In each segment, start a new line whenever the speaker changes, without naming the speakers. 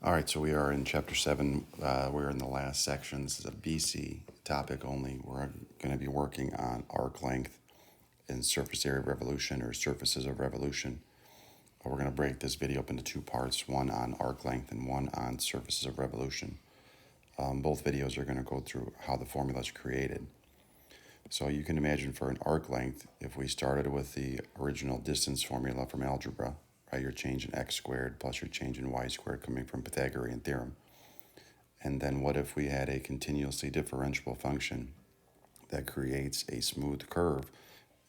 All right, so we are in chapter 7. We're in the last section. This is a BC topic only. We're going to be working on arc length and surface area of revolution or surfaces of revolution. We're going to break this video up into two parts, one on arc length and one on surfaces of revolution. Both videos are going to go through how the formula is created. So you can imagine for an arc length, if we started with the original distance formula from algebra, right, your change in x squared plus your change in y squared coming from Pythagorean theorem. And then what if we had a continuously differentiable function that creates a smooth curve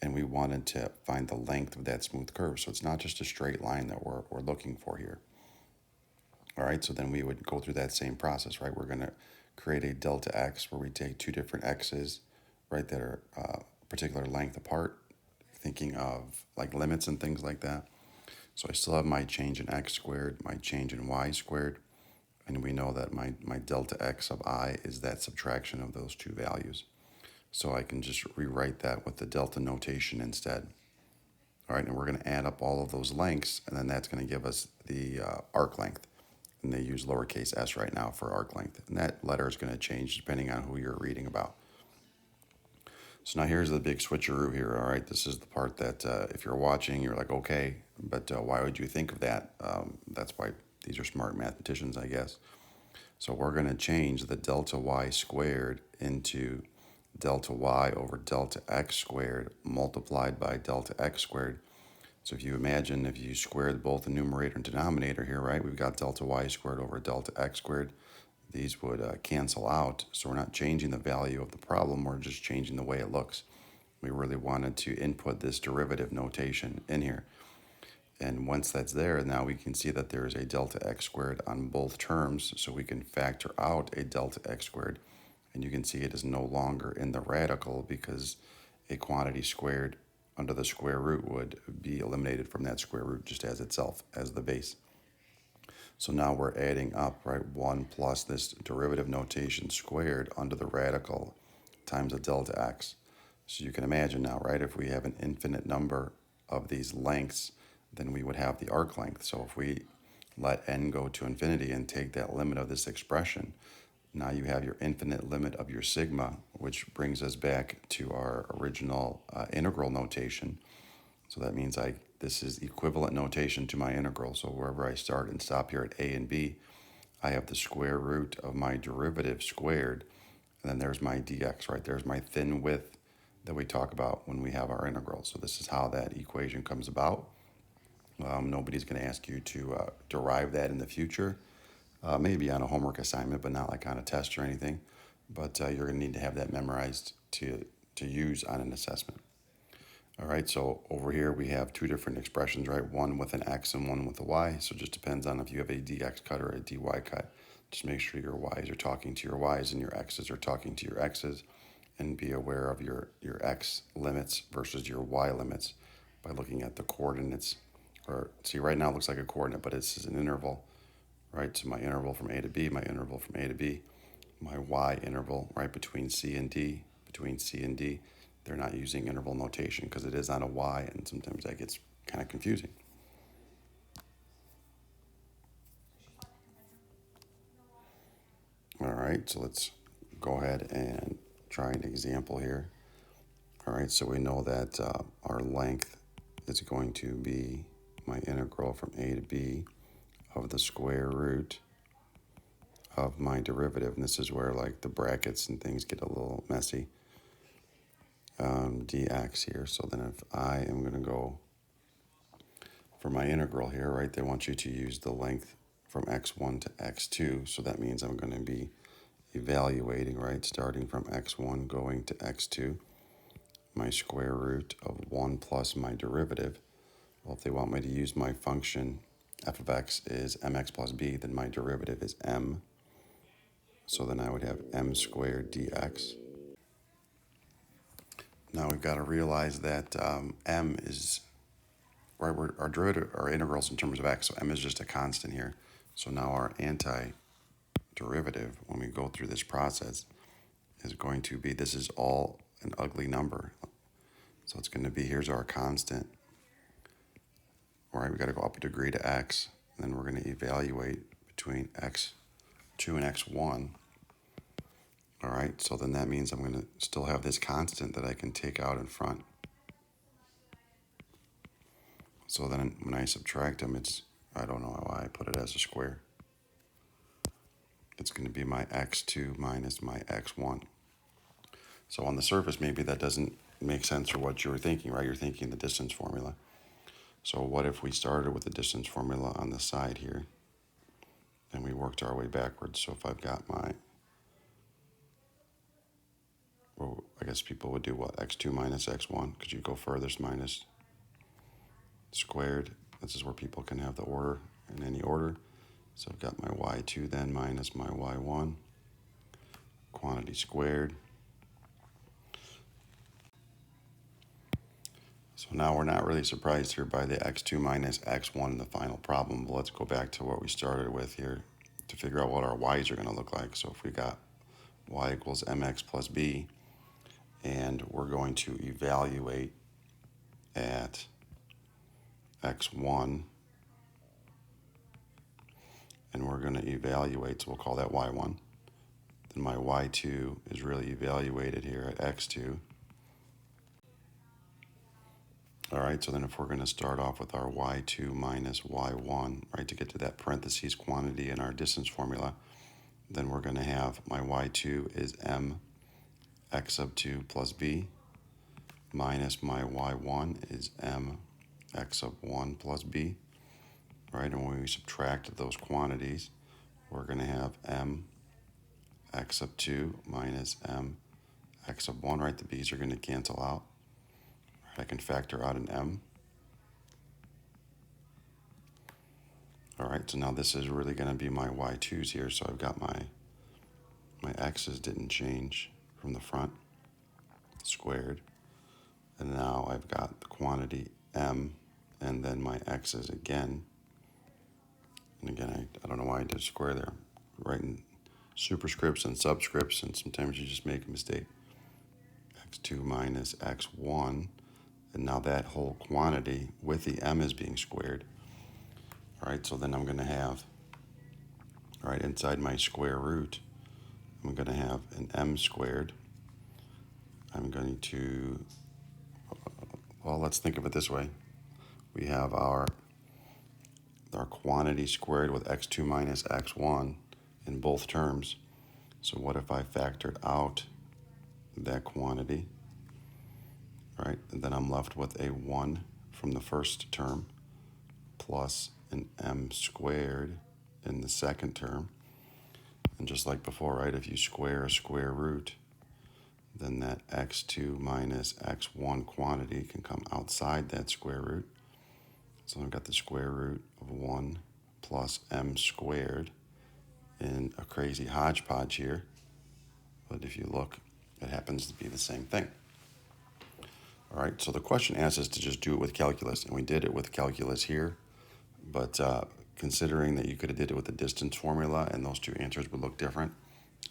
and we wanted to find the length of that smooth curve? So it's not just a straight line that we're looking for here. All right, so then we would go through that same process, right? We're going to create a delta x where we take two different x's, right, that are particular length apart, thinking of like limits and things like that. So I still have my change in x squared, my change in y squared, and we know that my delta x of I is that subtraction of those two values. So I can just rewrite that with the delta notation instead. All right, and we're going to add up all of those lengths, and then that's going to give us the arc length. And they use lowercase s right now for arc length. And that letter is going to change depending on who you're reading about. So now here's the big switcheroo here. All right, this is the part that if you're watching, you're like, okay, but why would you think of that? That's why these are smart mathematicians, I guess. So we're going to change the delta y squared into delta y over delta x squared multiplied by delta x squared. So if you imagine, if you squared both the numerator and denominator here, right, we've got delta y squared over delta x squared. These would cancel out. So we're not changing the value of the problem, we're just changing the way it looks. We really wanted to input this derivative notation in here. And once that's there, now we can see that there is a delta x squared on both terms, so we can factor out a delta x squared. And you can see it is no longer in the radical because a quantity squared under the square root would be eliminated from that square root just as itself, as the base. So now we're adding up, right, 1 plus this derivative notation squared under the radical times a delta x. So you can imagine now, right, if we have an infinite number of these lengths, then we would have the arc length. So if we let n go to infinity and take that limit of this expression, now you have your infinite limit of your sigma, which brings us back to our original integral notation. So that means this is equivalent notation to my integral. So wherever I start and stop here at a and b, I have the square root of my derivative squared, and then there's my dx, right? There's my thin width that we talk about when we have our integral. So this is how that equation comes about. Nobody's going to ask you to derive that in the future, maybe on a homework assignment, but not like on a test or anything. But you're going to need to have that memorized to use on an assessment. All right, so over here we have two different expressions, right? One with an x and one with a y. So it just depends on if you have a dx cut or a dy cut. Just make sure your y's are talking to your y's and your x's are talking to your x's, and be aware of your x limits versus your y limits by looking at the coordinates. Or see, right now it looks like a coordinate, but it's an interval, right? So my interval from a to b, my interval from a to b, my y interval, right, between c and d, they're not using interval notation because it is on a y, and sometimes that gets kind of confusing. All right, so let's go ahead and try an example here. All right, so we know that our length is going to be my integral from a to b of the square root of my derivative, and this is where like the brackets and things get a little messy, dx here. So then if I am going to go for my integral here, right, they want you to use the length from x1 to x2, so that means I'm going to be evaluating, right, starting from x1 going to x2, my square root of 1 plus my derivative. Well, if they want me to use my function f of x is mx plus b, then my derivative is m. So then I would have m squared dx. Now we've got to realize that m is, right, our derivative, our integrals in terms of x, so m is just a constant here. So now our antiderivative, when we go through this process, is going to be, this is all an ugly number. So it's going to be, here's our constant. All right, we got to go up a degree to x, and then we're going to evaluate between x2 and x1. All right, so then that means I'm going to still have this constant that I can take out in front. So then when I subtract them, I don't know why I put it as a square. It's going to be my x2 minus my x1. So on the surface, maybe that doesn't make sense for what you were thinking, right? You're thinking the distance formula. So what if we started with the distance formula on the side here, and we worked our way backwards? So if I've got well, I guess people would do what? x2 minus x1, because you go furthest minus squared. This is where people can have the order in any order. So I've got my y2 then minus my y1, quantity squared. So now we're not really surprised here by the x2 minus x1 in the final problem, but let's go back to what we started with here to figure out what our y's are going to look like. So if we got y equals mx plus b, and we're going to evaluate at x1, and we're going to evaluate, so we'll call that y1. Then my y2 is really evaluated here at x2. All right, so then if we're going to start off with our y2 minus y1, right, to get to that parentheses quantity in our distance formula, then we're going to have my y2 is m x sub 2 plus b minus my y1 is m x sub 1 plus b, right? And when we subtract those quantities, we're going to have m x sub 2 minus m x sub 1, right? The b's are going to cancel out. I can factor out an m. All right, so now this is really going to be my y2's here. So I've got my x's didn't change from the front, squared. And now I've got the quantity m, and then my x's again. And again, I don't know why I did square there. Writing superscripts and subscripts, and sometimes you just make a mistake. x2 minus x1. And now that whole quantity with the m is being squared. All right, so then I'm going to have, all right, inside my square root, I'm going to have an m squared. I'm going to, well, let's think of it this way. We have our quantity squared with x2 minus x1 in both terms. So what if I factored out that quantity? Right, and then I'm left with a 1 from the first term plus an m squared in the second term. And just like before, right, if you square a square root, then that x2 minus x1 quantity can come outside that square root. So I've got the square root of 1 plus m squared in a crazy hodgepodge here. But if you look, it happens to be the same thing. All right, so the question asks us to just do it with calculus, and we did it with calculus here, but considering that you could have did it with the distance formula and those two answers would look different,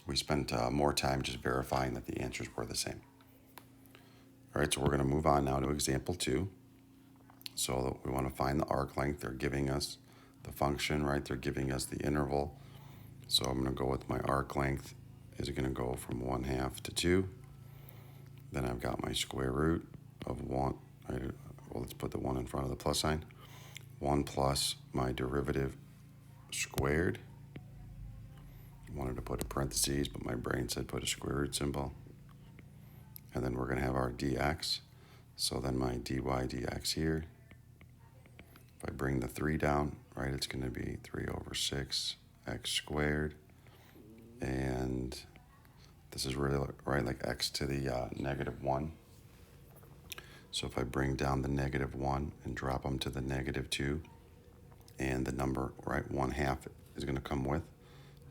we spent more time just verifying that the answers were the same. All right, so we're going to move on now to example 2. So we want to find the arc length. They're giving us the function, right? They're giving us the interval. So I'm going to go with my arc length is going to go from 1/2 to 2. Then I've got my square root of 1, right? Well, let's put the 1 in front of the plus sign. 1 plus my derivative squared. I wanted to put a parentheses, but my brain said put a square root symbol. And then we're going to have our dx. So then my dy dx here. If I bring the 3 down, right, it's going to be 3/6 x squared. And this is really, right, like x to the -1. So if I bring down the -1 and drop them to the -2, and the number, right, 1/2 is going to come with.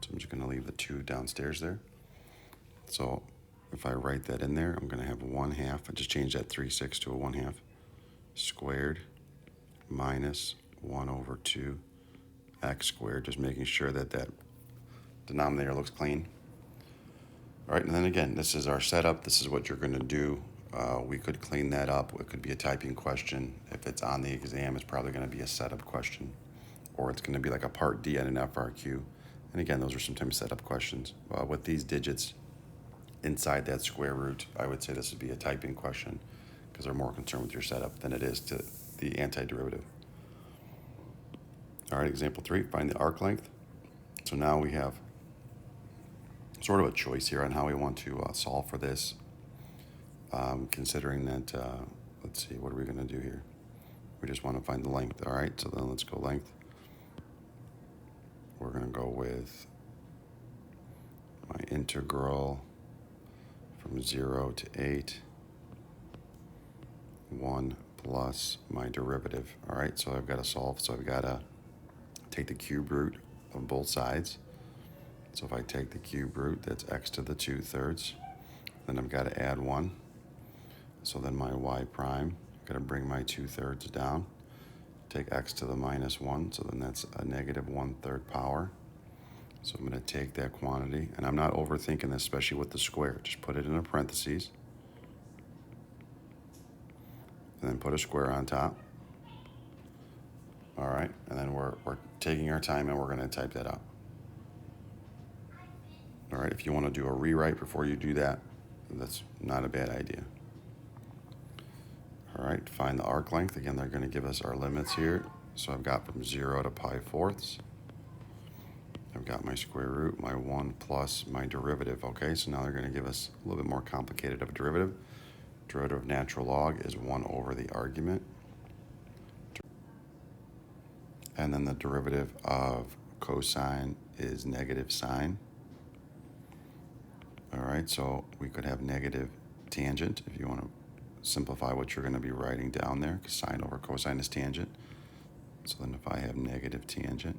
So I'm just going to leave the 2 downstairs there. So if I write that in there, I'm going to have 1/2. I just changed that 3/6 to a 1/2 squared minus 1/2 x squared, just making sure that that denominator looks clean. All right, and then again, this is our setup. This is what you're going to do. We could clean that up. It could be a typing question. If it's on the exam, it's probably going to be a setup question. or it's going to be like a part D on an FRQ. And again, those are sometimes setup questions. With these digits inside that square root, I would say this would be a typing question because they're more concerned with your setup than it is to the antiderivative. All right, example 3, find the arc length. So now we have sort of a choice here on how we want to solve for this, considering that, let's see, what are we going to do here? We just want to find the length. All right, so then let's go length. We're going to go with my integral from 0 to 8, 1 plus my derivative. All right, so I've got to solve. So I've got to take the cube root of both sides. So if I take the cube root, that's x to the 2/3. Then I've got to add 1. So then my y prime, I've got to bring my 2/3 down. Take x to the -1, so then that's a negative 1/3 power. So I'm going to take that quantity, and I'm not overthinking this, especially with the square. Just put it in a parentheses, and then put a square on top. All right, and then we're taking our time, and we're going to type that out. All right, if you want to do a rewrite before you do that, that's not a bad idea. All right, find the arc length. Again, they're going to give us our limits here. So I've got from 0 to pi/4. I've got my square root, my 1 plus my derivative. Okay, so now they're going to give us a little bit more complicated of a derivative. Derivative of natural log is 1 over the argument. And then the derivative of cosine is negative sine. All right, so we could have negative tangent if you want to simplify what you're going to be writing down there, because sine over cosine is tangent. So then if I have negative tangent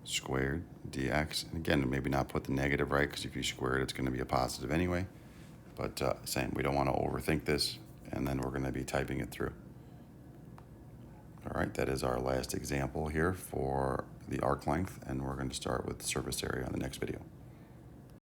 squared dx, and again, maybe not put the negative right, because if you square it, it's going to be a positive anyway. But same, we don't want to overthink this, and then we're going to be typing it through. All right, that is our last example here for the arc length, and we're going to start with the surface area on the next video.